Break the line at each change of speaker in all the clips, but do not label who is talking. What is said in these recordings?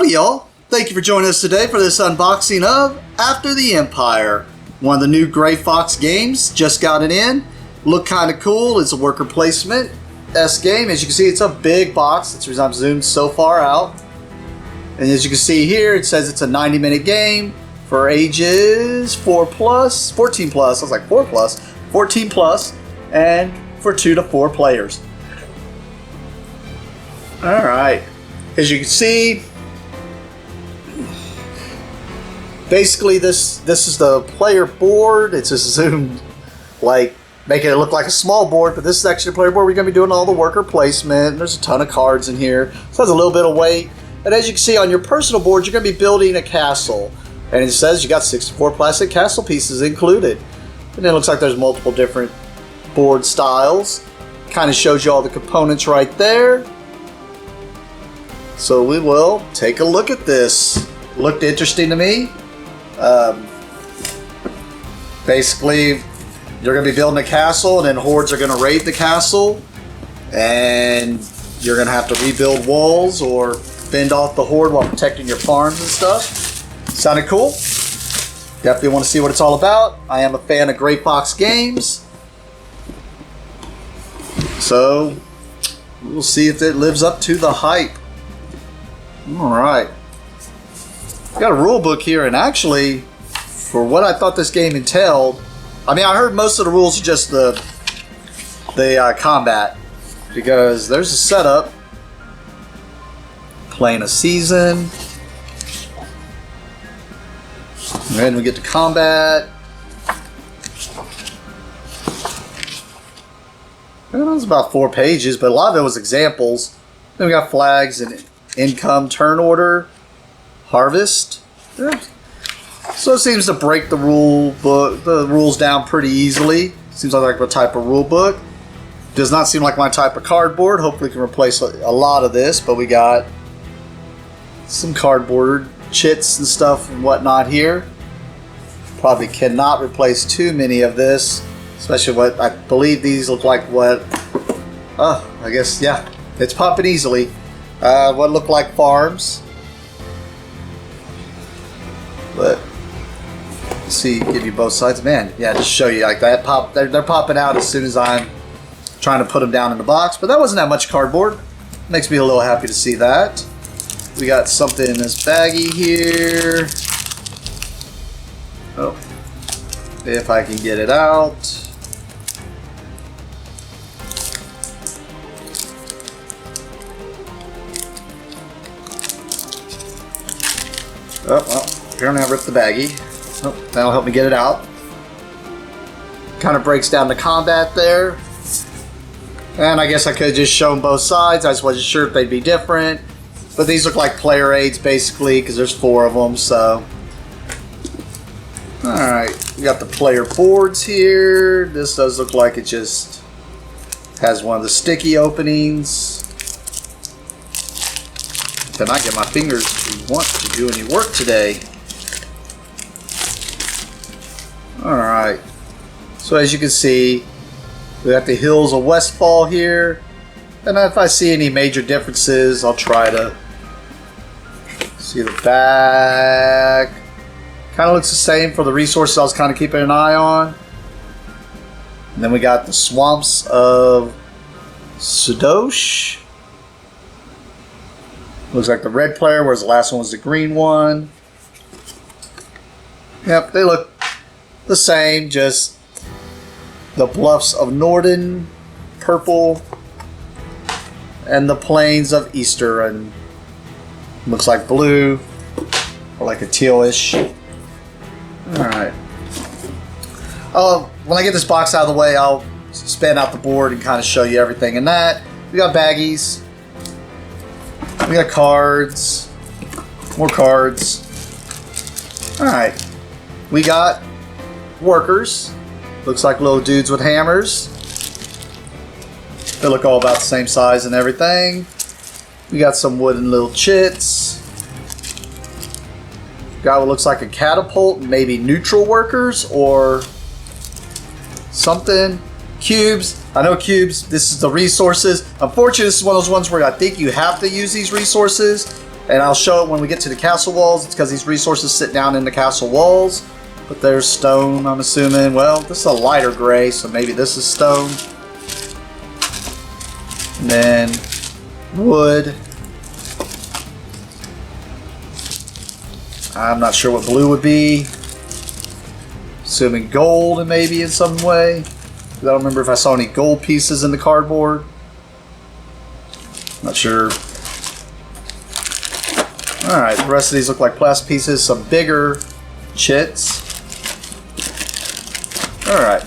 Howdy y'all, thank you for joining us today for this unboxing of After the Empire. One of the new Gray Fox games, just got it in. Look kind of cool, it's a worker placement S game. As you can see, it's a big box, that's the reason I'm zoomed so far out. And as you can see here, it says it's a 90-minute game for ages 4 plus, 14 plus, I was like 4 plus, 14 plus, and for 2 to 4 players. Alright, as you can see, basically this is the player board. It's just zoomed, like making it look like a small board, but this is actually a player board. We're going to be doing all the worker placement. There's a ton of cards in here, so it has a little bit of weight. And as you can see on your personal board, you're going to be building a castle, and it says you got 64 plastic castle pieces included. And it looks like there's multiple different board styles. Kind of shows you all the components right there. So we will take a look at this. Looked interesting to me. Basically, you're going to be building a castle, and then hordes are going to raid the castle, and you're going to have to rebuild walls or fend off the horde while protecting your farms and stuff. Sounded cool. Definitely want to see what it's all about. I am a fan of Gray Fox games, so we'll see if it lives up to the hype. Alright. Got a rule book here, and actually, for what I thought this game entailed, I mean, I heard most of the rules are just the combat, because there's a setup, playing a season, and then we get to combat. And it was about 4 pages, but a lot of it was examples. Then we got flags and income, turn order, harvest. Yeah. So it seems to break the rules down pretty easily. Seems like a type of rule book. Does not seem like my type of cardboard. Hopefully we can replace a lot of this, but we got some cardboard chits and stuff and whatnot here. Probably cannot replace too many of this, especially what I believe these look like. What? Oh, I guess, yeah, it's popping easily. What look like farms, but let's see, give you both sides. Man, yeah, just show you like that pop. They're popping out as soon as I'm trying to put them down in the box. But that wasn't that much cardboard. Makes me a little happy to see that. We got something in this baggie here. Oh, if I can get it out. Oh, well, apparently I ripped the baggie. Oh, that'll help me get it out. Kind of breaks down the combat there. And I guess I could have just shown both sides. I just wasn't sure if they'd be different. But these look like player aids basically, because there's 4 of them, so. Alright, we got the player boards here. This does look like it just has one of the sticky openings. Can I get my fingers to want to do any work today? Alright, so as you can see, we got the Hills of Westfall here, and if I see any major differences, I'll try to see the back. Kind of looks the same for the resources I was kind of keeping an eye on. And then we got the Swamps of Sudosh. Looks like the red player, whereas the last one was the green one. Yep, they look the same, just the Bluffs of Norden, purple, and the Plains of Easter, and looks like blue, or like a tealish. Alright. When I get this box out of the way, I'll span out the board and kind of show you everything in that. We got baggies. We got cards, more cards. Alright, we got workers. Looks like little dudes with hammers. They look all about the same size and everything. We got some wooden little chits. Got what looks like a catapult, maybe neutral workers or something. Cubes. I know cubes. This is the resources. Unfortunately, this is one of those ones where I think you have to use these resources. And I'll show it when we get to the castle walls. It's because these resources sit down in the castle walls. But there's stone, I'm assuming. Well, this is a lighter gray, so maybe this is stone. And then wood. I'm not sure what blue would be. Assuming gold and maybe in some way. I don't remember if I saw any gold pieces in the cardboard. Not sure. Alright, the rest of these look like plastic pieces. Some bigger chits. Alright.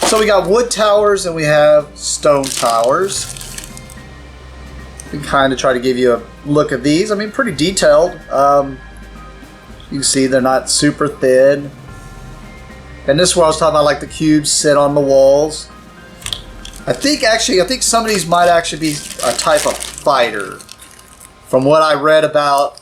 So we got wood towers and we have stone towers. We can kind of try to give you a look at these. I mean, pretty detailed. You can see they're not super thin. And this is where I was talking about, like the cubes sit on the walls. I think some of these might actually be a type of fighter. From what I read about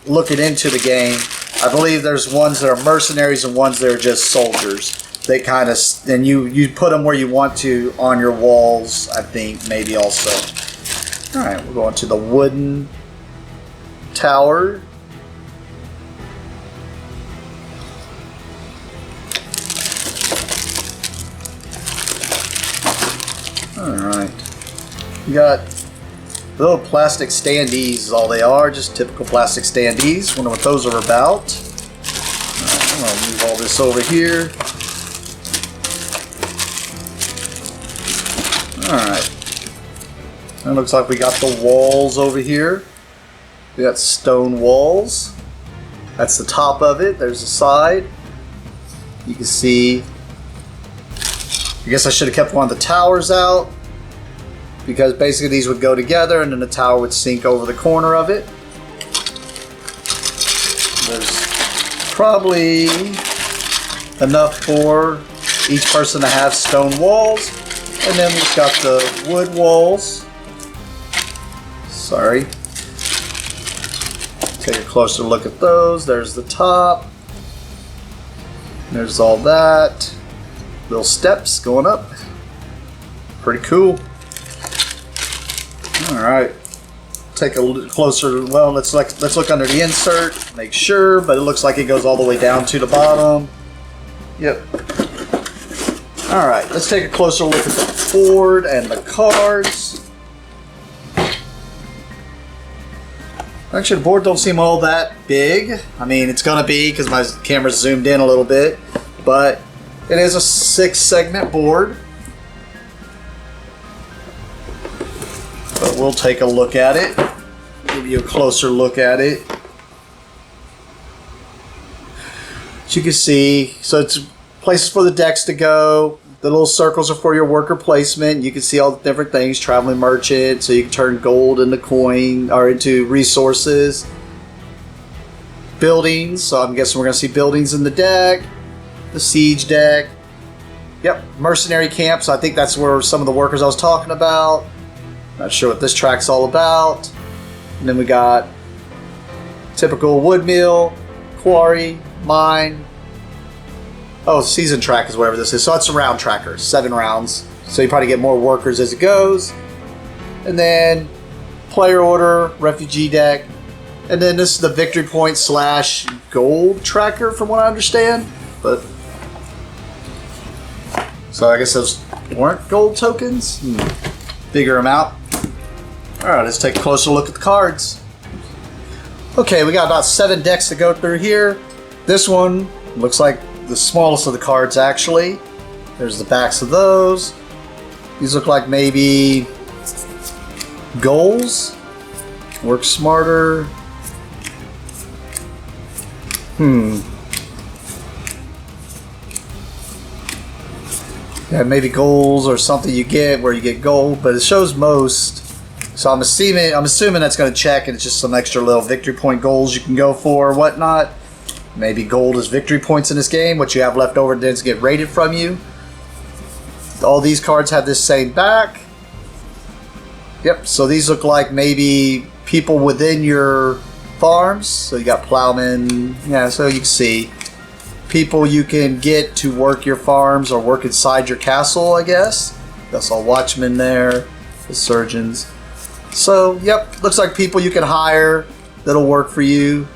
looking into the game, I believe there's ones that are mercenaries and ones that are just soldiers. They kind of, and you put them where you want to on your walls, I think, maybe also. Alright, we're going to the wooden tower. Alright. We got little plastic standees is all they are, just typical plastic standees. Wonder what those are about. Alright, I'm gonna move all this over here. Alright. It looks like we got the walls over here. We got stone walls. That's the top of it. There's the side. You can see. I guess I should have kept one of the towers out, because basically these would go together and then the tower would sink over the corner of it. There's probably enough for each person to have stone walls. And then we've got the wood walls. Sorry. Take a closer look at those. There's the top. There's all that. Little steps going up. Pretty cool. Alright. Take a closer, well, let's look under the insert, make sure, but it looks like it goes all the way down to the bottom. Yep. Alright, let's take a closer look at the board and the cards. Actually, the board don't seem all that big. I mean, it's gonna be because my camera's zoomed in a little bit, but it is a 6-segment board. But we'll take a look at it. Give you a closer look at it. As you can see, so it's places for the decks to go. The little circles are for your worker placement. You can see all the different things. Traveling merchant, so you can turn gold into coin or into resources. Buildings, so I'm guessing we're going to see buildings in the deck. The siege deck. Yep, mercenary camp, so I think that's where some of the workers I was talking about. Not sure what this track's all about. And then we got typical wood mill, quarry, mine. Oh, season track is whatever this is. So it's a round tracker, 7 rounds. So you probably get more workers as it goes. And then player order, refugee deck. And then this is the victory point / gold tracker from what I understand. But so I guess those weren't gold tokens. Bigger amount. Alright, let's take a closer look at the cards. Okay, we got about 7 decks to go through here. This one looks like the smallest of the cards, actually. There's the backs of those. These look like maybe goals. Work smarter. Yeah, maybe goals or something you get where you get gold, but it shows most. So I'm assuming that's going to check, and it's just some extra little victory point goals you can go for or whatnot. Maybe gold is victory points in this game. What you have left over doesn't get rated from you. All these cards have this same back. Yep, so these look like maybe people within your farms. So you got plowmen. Yeah, so you can see people you can get to work your farms or work inside your castle, I guess. That's all watchmen there. The surgeons. So, yep, looks like people you can hire that'll work for you.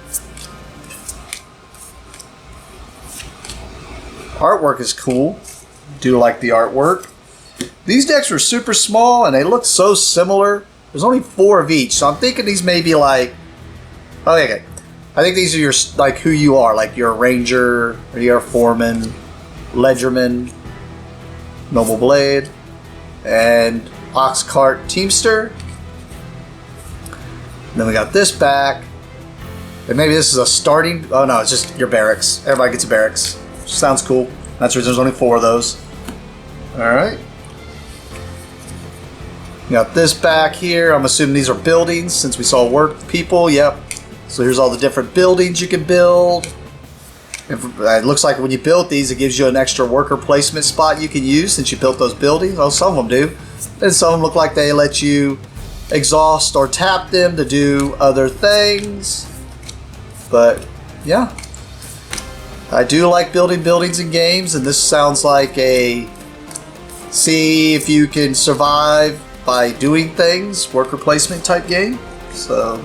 Artwork is cool. Do like the artwork. These decks are super small and they look so similar. There's only 4 of each, so I'm thinking these may be like... Oh, okay. I think these are your, like, who you are. Like, you're a ranger, or you're a foreman, ledgerman, noble blade, and ox cart teamster. And then we got this back. And maybe this is a starting... Oh, no, it's just your barracks. Everybody gets a barracks. Sounds cool. That's the reason there's only 4 of those. Alright. Got this back here. I'm assuming these are buildings since we saw work people. Yep. So here's all the different buildings you can build. It looks like when you build these, it gives you an extra worker placement spot you can use since you built those buildings. Oh, some of them do. And some of them look like they let you exhaust or tap them to do other things. But yeah. I do like building buildings in games, and this sounds like a see if you can survive by doing things, worker placement type game. So,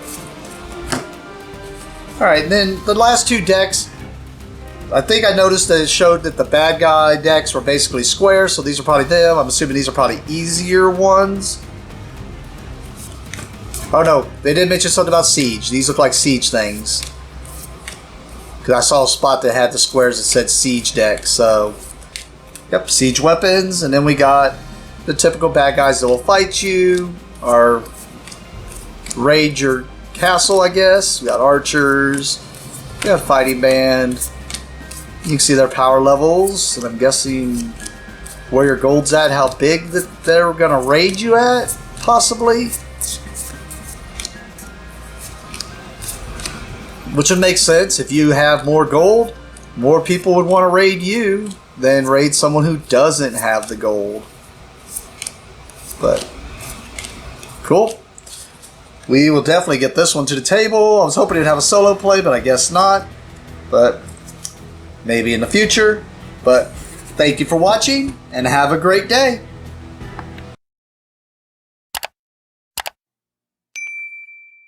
alright, then the last 2 decks, I think I noticed that it showed that the bad guy decks were basically square, so these are probably them. I'm assuming these are probably easier ones. Oh no, they did mention something about siege. These look like siege things. Because I saw a spot that had the squares that said siege deck, so... Yep, siege weapons, and then we got the typical bad guys that will fight you, or raid your castle, I guess. We got archers, we got fighting band. You can see their power levels, and I'm guessing where your gold's at, how big that they're gonna raid you at, possibly. Which would make sense. If you have more gold, more people would want to raid you than raid someone who doesn't have the gold. But, cool. We will definitely get this one to the table. I was hoping it'd have a solo play, but I guess not. But, maybe in the future. But, thank you for watching, and have a great day.